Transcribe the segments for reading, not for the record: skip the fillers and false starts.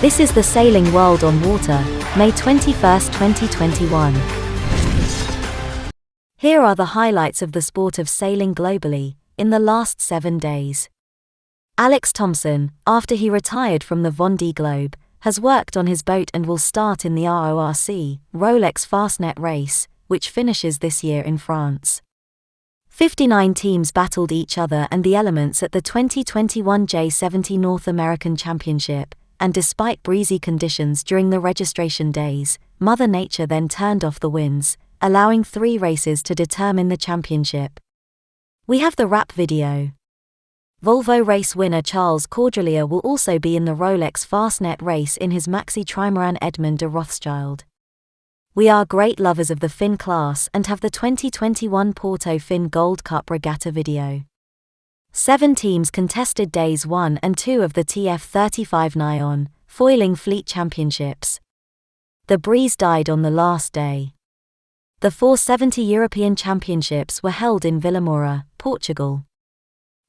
This is the Sailing World on Water, May 21, 2021. Here are the highlights of the sport of sailing globally, in the last 7 days. Alex Thomson, after he retired from the Vendee Globe, has worked on his boat and will start in the RORC, Rolex Fastnet Race, which finishes this year in France. 59 teams battled each other and the elements at the 2021 J70 North American Championship, and despite breezy conditions during the registration days, Mother Nature then turned off the winds, allowing 3 races to determine the championship. We have the wrap video. Volvo race winner Charles Caudrelier will also be in the Rolex Fastnet Race in his Maxi Trimaran Edmund de Rothschild. We are great lovers of the Fin class and have the 2021 Porto Fin Gold Cup Regatta video. 7 teams contested days 1 and 2 of the JF35 Nyon, foiling fleet championships. The breeze died on the last day. The 470 European Championships were held in Vilamoura, Portugal.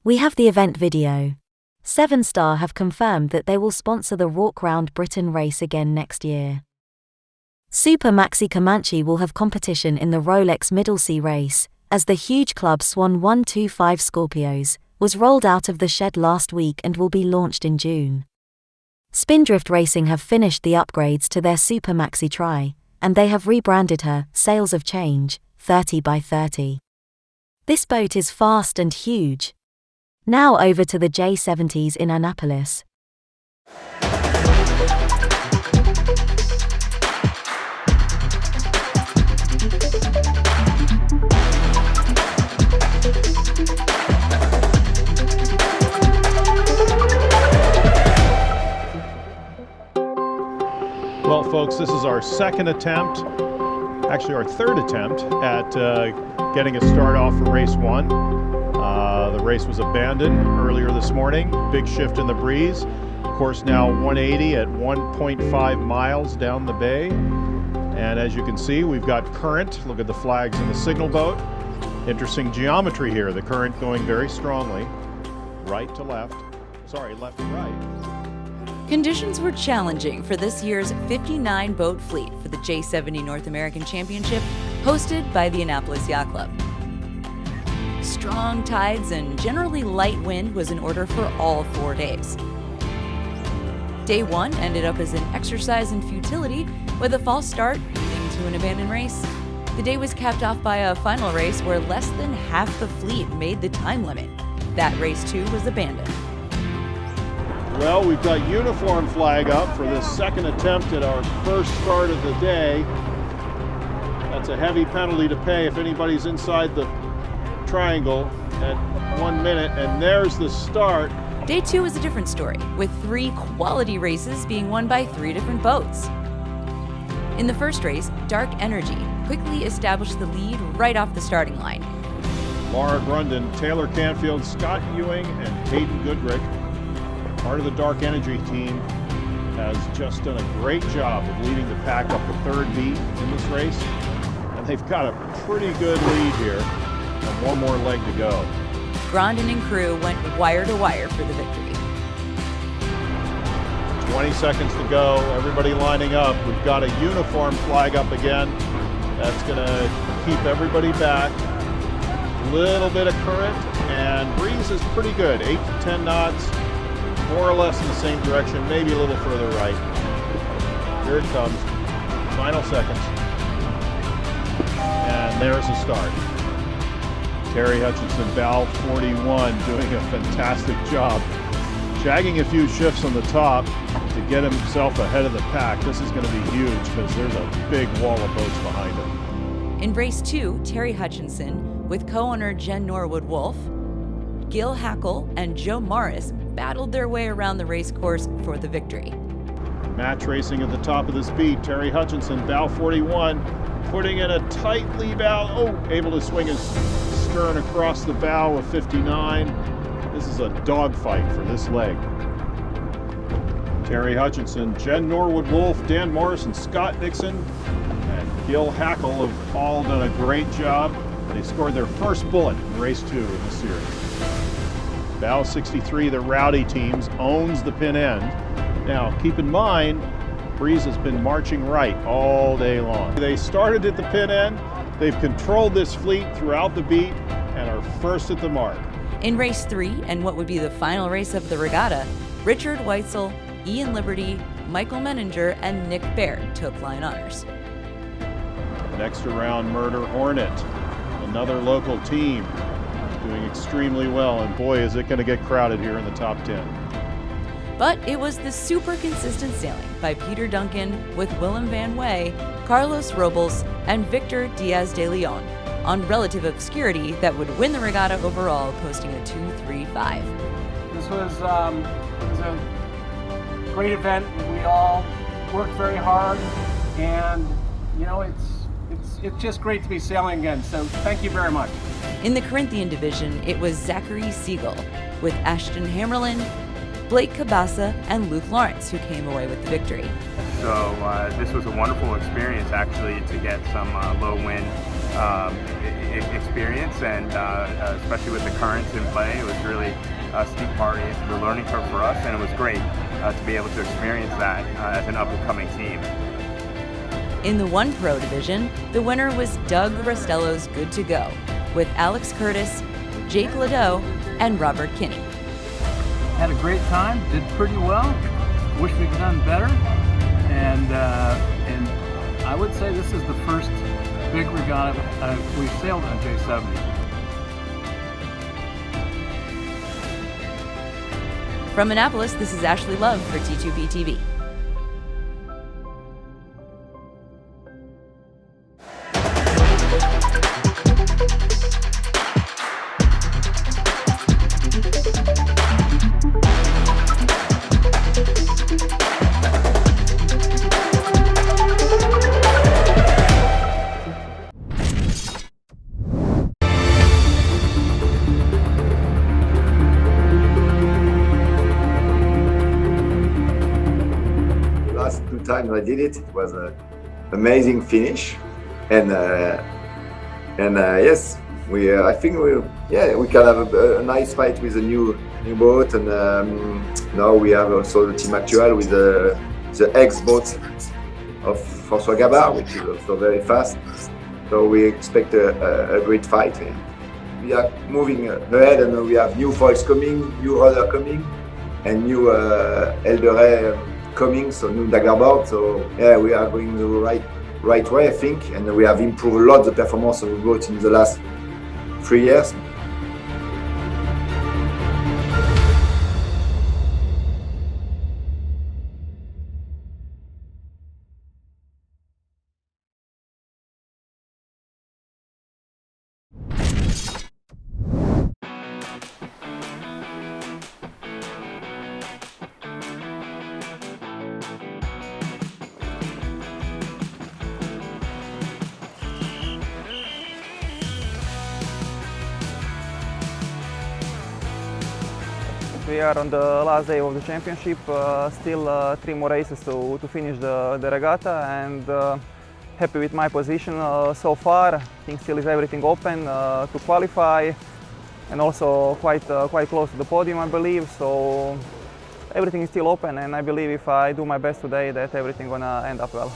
We have the event video. 7-Star have confirmed that they will sponsor the RORC Round Britain race again next year. Super Maxi Comanche will have competition in the Rolex Middlesea race, as the huge club Swan125 Scorpios was rolled out of the shed last week and will be launched in June. Spindrift Racing have finished the upgrades to their Super Maxi Tri, and they have rebranded her Sails of Change, 30 by 30. This boat is fast and huge. Now over to the J70s in Annapolis. Well, folks, this is our second attempt, actually our third attempt at getting a start off for race 1. The race was abandoned earlier this morning. Big shift in the breeze. Course now 180 at 1.5 miles down the bay. And as you can see, we've got current. Look at the flags in the signal boat. Interesting geometry here. The current going very strongly, right to left. Sorry, left to right. Conditions were challenging for this year's 59-boat fleet for the J70 North American Championship, hosted by the Annapolis Yacht Club. Strong tides and generally light wind was in order for all 4 days. Day 1 ended up as an exercise in futility with a false start leading to an abandoned race. The day was capped off by a final race where less than half the fleet made the time limit. That race too was abandoned. Well, we've got uniform flag up for this second attempt at our first start of the day. That's a heavy penalty to pay if anybody's inside the triangle at 1 minute, and there's the start. Day 2 is a different story, with 3 quality races being won by 3 different boats. In the first race, Dark Energy quickly established the lead right off the starting line. Laura Grundon, Taylor Canfield, Scott Ewing, and Hayden Goodrick, part of the Dark Energy team, has just done a great job of leading the pack up the 3rd beat in this race. And they've got a pretty good lead here, and 1 more leg to go. Grondin and crew went wire to wire for the victory. 20 seconds to go, everybody lining up. We've got a uniform flag up again. That's gonna keep everybody back. Little bit of current, and breeze is pretty good, 8 to 10 knots, more or less in the same direction, maybe a little further right. Here it comes, final seconds. And there's the start. Terry Hutchinson, bow 41, doing a fantastic job. Shagging a few shifts on the top to get himself ahead of the pack. This is going to be huge because there's a big wall of boats behind him. In race 2, Terry Hutchinson, with co-owner Jen Norwood Wolf, Gil Hackle, and Joe Morris battled their way around the race course for the victory. Match racing at the top of the speed. Terry Hutchinson, bow 41, putting in a tight lee bow. Able to swing his stern across the bow of 59. This is a dogfight for this leg. Terry Hutchinson, Jen Norwood Wolf, Dan Morris, and Scott Nixon, and Gil Hackle have all done a great job. They scored their first bullet in race 2 in the series. Bow 63, the Rowdy teams, owns the pin end. Now, keep in mind, Breeze has been marching right all day long. They started at the pit end, they've controlled this fleet throughout the beat, and are first at the mark. In race 3, and what would be the final race of the regatta, Richard Weitzel, Ian Liberty, Michael Menninger, and Nick Baird took line honors. Next around, Murder Hornet, another local team, doing extremely well, and boy is it going to get crowded here in the top 10. But it was the super consistent sailing by Peter Duncan with Willem van Wey, Carlos Robles, and Victor Diaz de Leon on relative obscurity that would win the regatta overall, posting a 2.35. This was a great event. We all worked very hard, and you know, it's just great to be sailing again. So thank you very much. In the Corinthian division, it was Zachary Siegel with Ashton Hammerlin, Blake Cabasa, and Luke Lawrence who came away with the victory. So this was a wonderful experience actually to get some low wind experience, and especially with the currents in play. It was really a steep party, the learning curve for us, and it was great to be able to experience that as an up-and-coming team. In the 1 Pro division, the winner was Doug Rostello's Good to Go, with Alex Curtis, Jake Ladeau, and Robert Kinney. Had a great time, did pretty well. Wish we could done better, and I would say this is the first big regatta we've sailed on J70. From Annapolis, this is Ashley Love for T2P TV. Time I did it, it was an amazing finish, and yes, I think we can have a nice fight with a new boat, and now we have also the team actual with the ex-boat of François Gabard, which is also very fast. So we expect a great fight. We are moving ahead, and we have new foils coming, new rudder coming, and new Elderet coming, so new daggerboard. So yeah, we are going the right way, I think, and we have improved a lot the performance of the boat in the last 3 years. We are on the last day of the championship, still 3 more races to finish the regatta, and happy with my position so far. I think still is everything open to qualify, and also quite close to the podium, I believe. So everything is still open, and I believe if I do my best today that everything gonna end up well.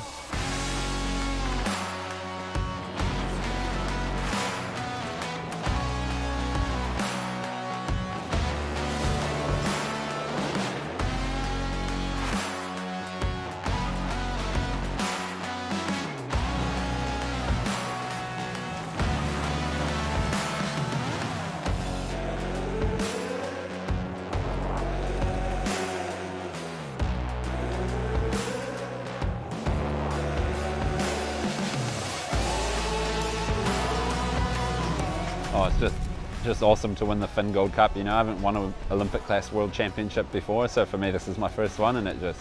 Oh, it's just awesome to win the Finn Gold Cup. You know, I haven't won an Olympic class world championship before, so for me this is my first one, and it just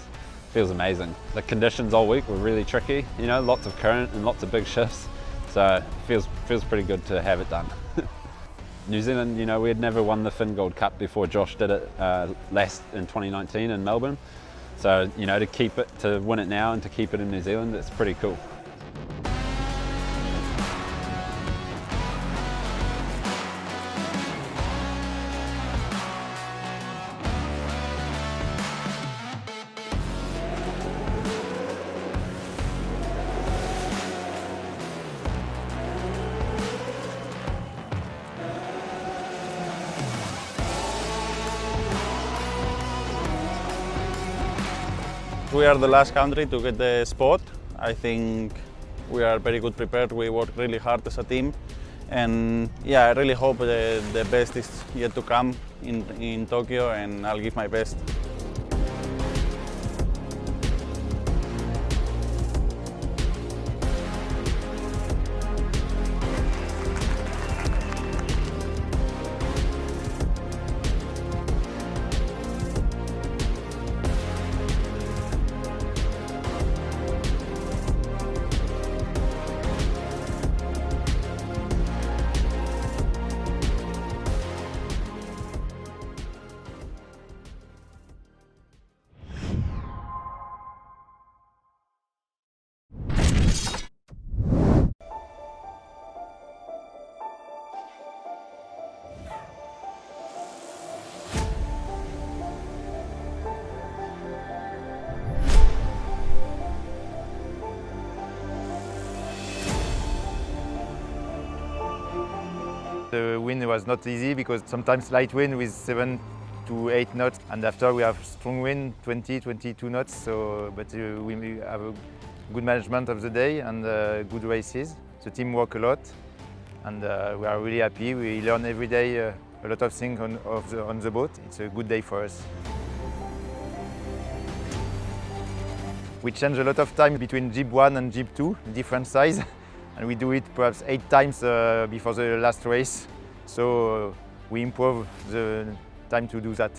feels amazing. The conditions all week were really tricky, you know, lots of current and lots of big shifts, so it feels pretty good to have it done. New Zealand, you know, we had never won the Finn Gold Cup before Josh did it last in 2019 in Melbourne, so you know, to win it now and to keep it in New Zealand, it's pretty cool. we are the last country to get the spot. I think we are very good prepared. We work really hard as a team. And yeah, I really hope the best is yet to come in Tokyo, and I'll give my best. The wind was not easy because sometimes light wind with 7 to 8 knots, and after we have strong wind, 20, 22 knots. But we have a good management of the day and good races. The team work a lot, and we are really happy. We learn every day a lot of things on the boat. It's a good day for us. We change a lot of time between Jeep 1 and Jeep 2, different size. And we do it perhaps 8 times before the last race. So we improve the time to do that.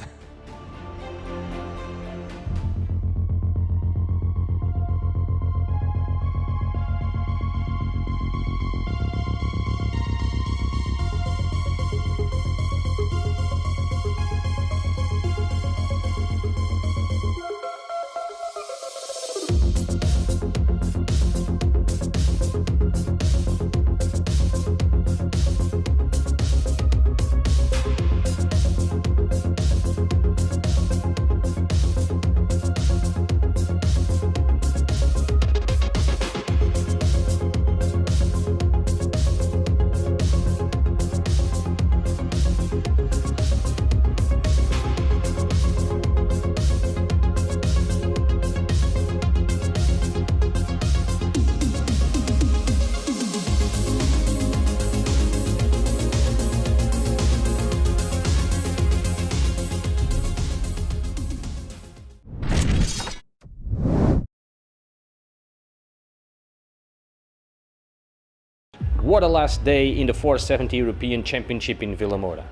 What a last day in the 470 European Championship in Villamoura.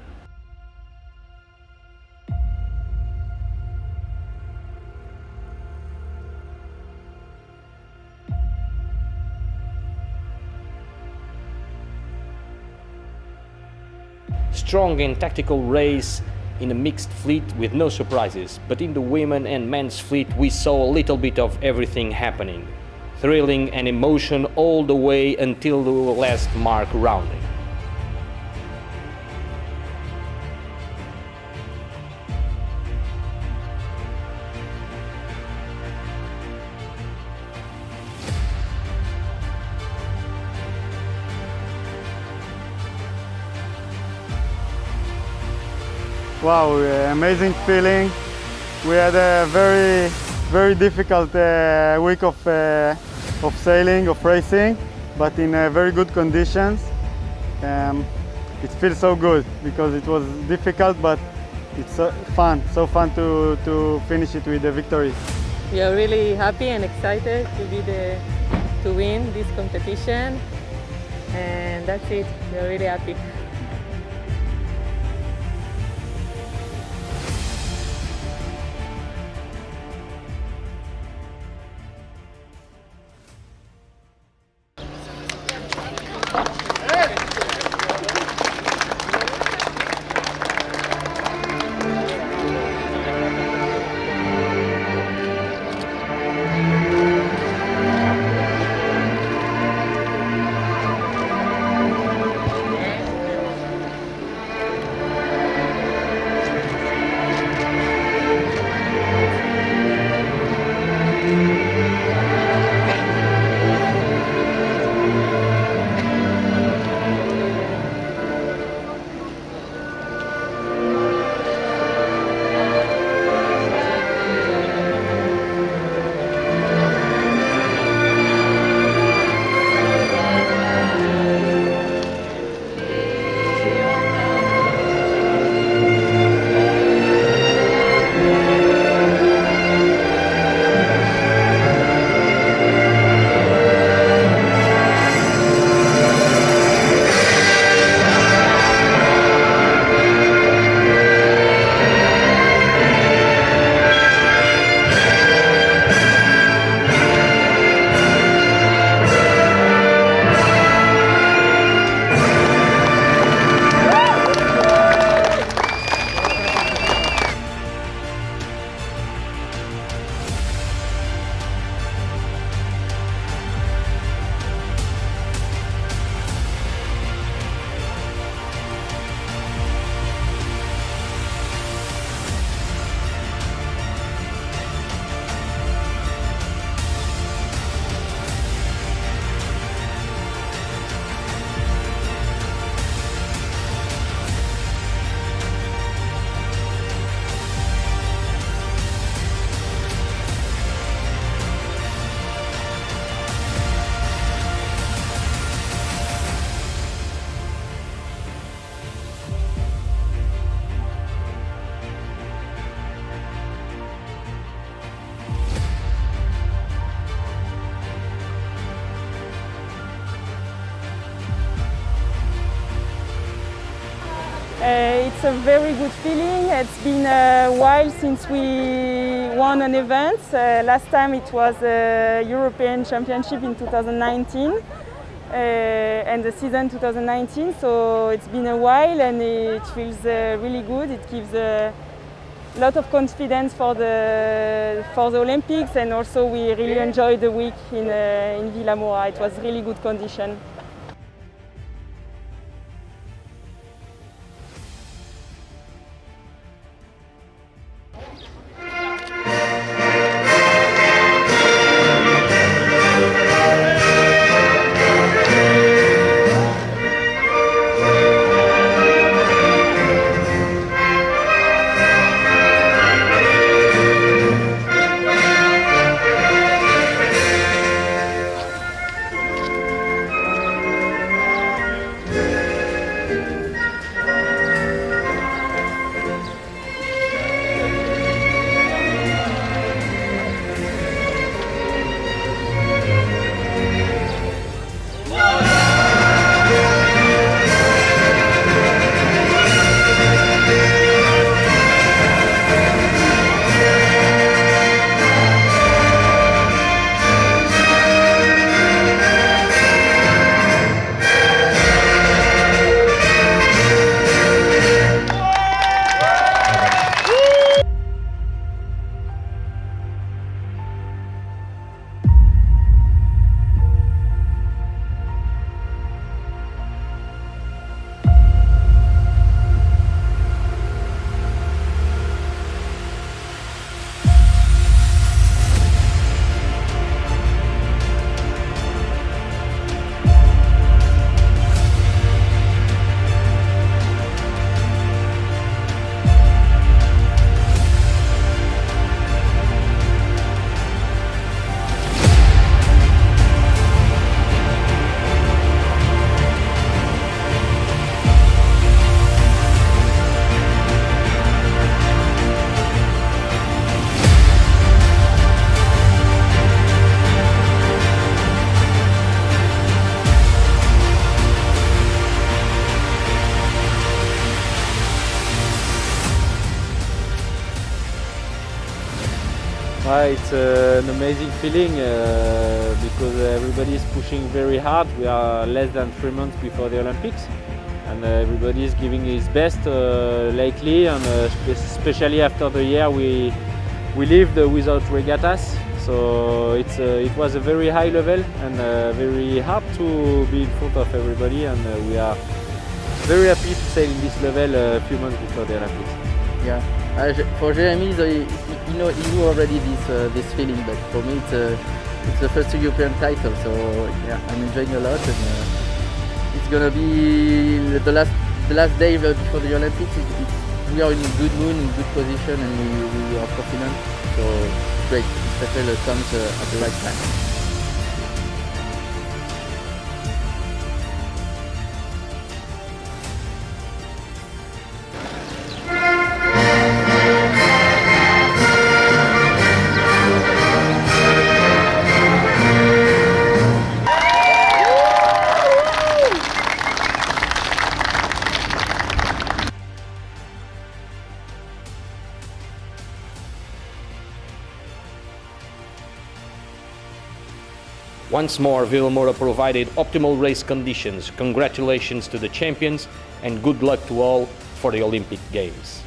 Strong and tactical race in a mixed fleet with no surprises, but in the women and men's fleet we saw a little bit of everything happening. Thrilling and emotion all the way until the last mark rounding. Wow, amazing feeling. We had a very difficult week of sailing, of racing, but in very good conditions. It feels so good because it was difficult, but it's so fun to finish it with a victory. We are really happy and excited to win this competition, and that's it. We are really happy. It's a very good feeling. It's been a while since we won an event. Last time it was a European Championship in 2019 and the season 2019. So it's been a while and it feels really good. It gives a lot of confidence for the Olympics, and also we really enjoyed the week in Villamoura. It was really good condition. It's an amazing feeling because everybody is pushing very hard. We are less than 3 months before the Olympics, and everybody is giving his best lately, and especially after the year we lived without regattas. So it was a very high level and very hard to be in front of everybody, and we are very happy to sail in this level a few months before the Olympics. Yeah, for Jeremy, he knew already this feeling, but for me it's the first European title, so yeah, I'm enjoying a lot, and it's gonna be the last day before the Olympics. We are in a good mood, in good position, and we are confident, so it's great. Special comes at the right time. Once more, Villamoura provided optimal race conditions. Congratulations to the champions and good luck to all for the Olympic Games.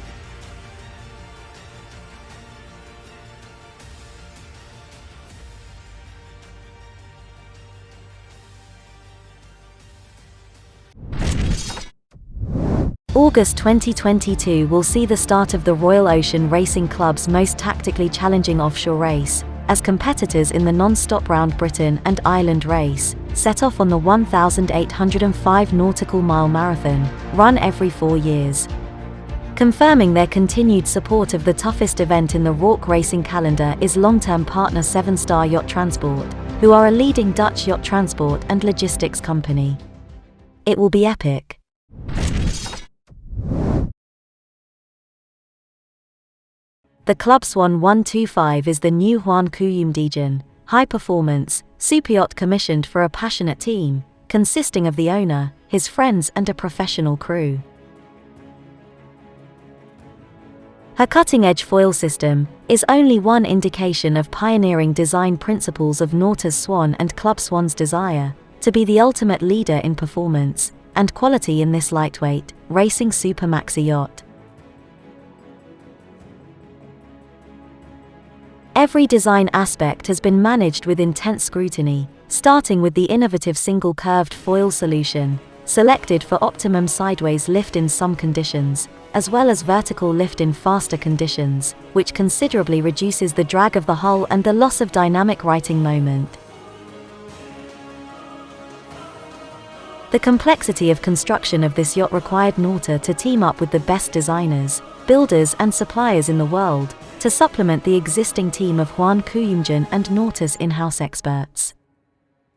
August 2022 will see the start of the Royal Ocean Racing Club's most tactically challenging offshore race, as competitors in the non-stop Round Britain and Ireland race set off on the 1,805 nautical mile marathon, run every 4 years. Confirming their continued support of the toughest event in the RORC racing calendar is long-term partner 7 Star Yacht Transport, who are a leading Dutch yacht transport and logistics company. It will be epic. The Club Swan125 is the new Juan Cuyumdijan, high-performance, super yacht commissioned for a passionate team, consisting of the owner, his friends and a professional crew. Her cutting-edge foil system is only one indication of pioneering design principles of Norta's Swan and Club Swan's desire to be the ultimate leader in performance and quality in this lightweight, racing super maxi yacht. Every design aspect has been managed with intense scrutiny, starting with the innovative single curved foil solution, selected for optimum sideways lift in some conditions, as well as vertical lift in faster conditions, which considerably reduces the drag of the hull and the loss of dynamic righting moment. The complexity of construction of this yacht required Norta to team up with the best designers, builders and suppliers in the world, to supplement the existing team of Juan Cuyumjan and Norta's in-house experts.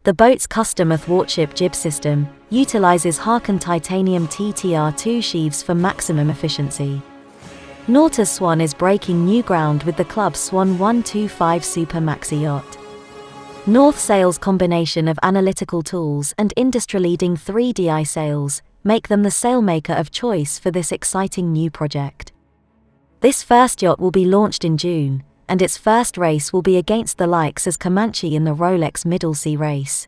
The boat's custom athwartship jib system utilizes Harken titanium TTR2 sheaves for maximum efficiency. Norta's Swan is breaking new ground with the Club Swan125 Super Maxi Yacht. North Sail's combination of analytical tools and industry-leading 3DI sails make them the sailmaker of choice for this exciting new project. This first yacht will be launched in June, and its first race will be against the likes as Comanche in the Rolex Middle Sea Race.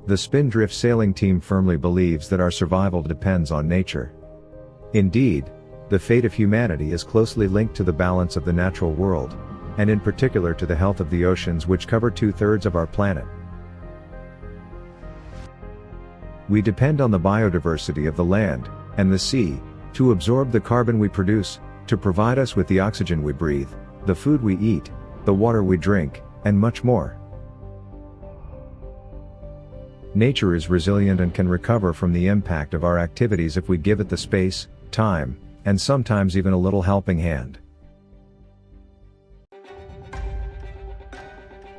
The Spindrift sailing team firmly believes that our survival depends on nature. Indeed, the fate of humanity is closely linked to the balance of the natural world, and in particular to the health of the oceans, which cover 2/3 of our planet. We depend on the biodiversity of the land and the sea to absorb the carbon we produce, to provide us with the oxygen we breathe, the food we eat, the water we drink, and much more. Nature is resilient and can recover from the impact of our activities if we give it the space, time, and sometimes even a little helping hand.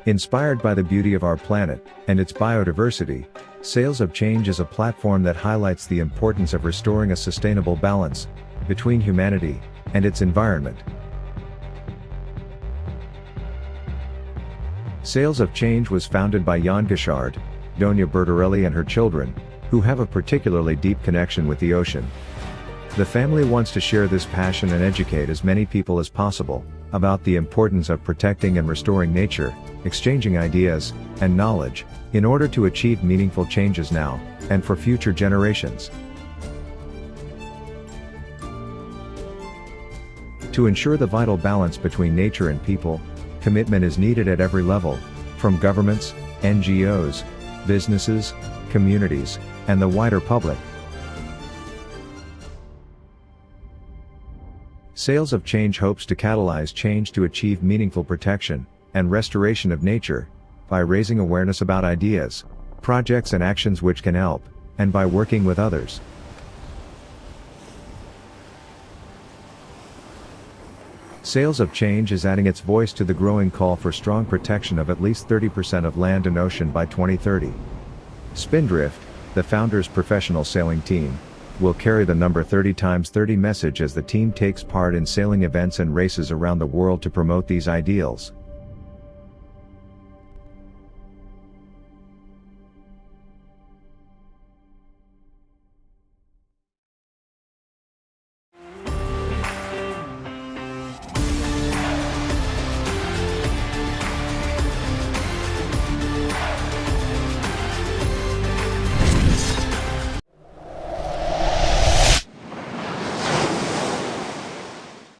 Inspired by the beauty of our planet and its biodiversity, Sails of Change is a platform that highlights the importance of restoring a sustainable balance between humanity and its environment. Sails of Change was founded by Jan Gishard, Doña Bertarelli and her children, who have a particularly deep connection with the ocean. The family wants to share this passion and educate as many people as possible about the importance of protecting and restoring nature, exchanging ideas and knowledge in order to achieve meaningful changes now and for future generations. To ensure the vital balance between nature and people, commitment is needed at every level, from governments, NGOs, businesses, communities, and the wider public. Sails of Change hopes to catalyze change to achieve meaningful protection and restoration of nature by raising awareness about ideas, projects and actions which can help, and by working with others. Sails of Change is adding its voice to the growing call for strong protection of at least 30% of land and ocean by 2030. Spindrift, the founder's professional sailing team, will carry the number 30x30 message as the team takes part in sailing events and races around the world to promote these ideals.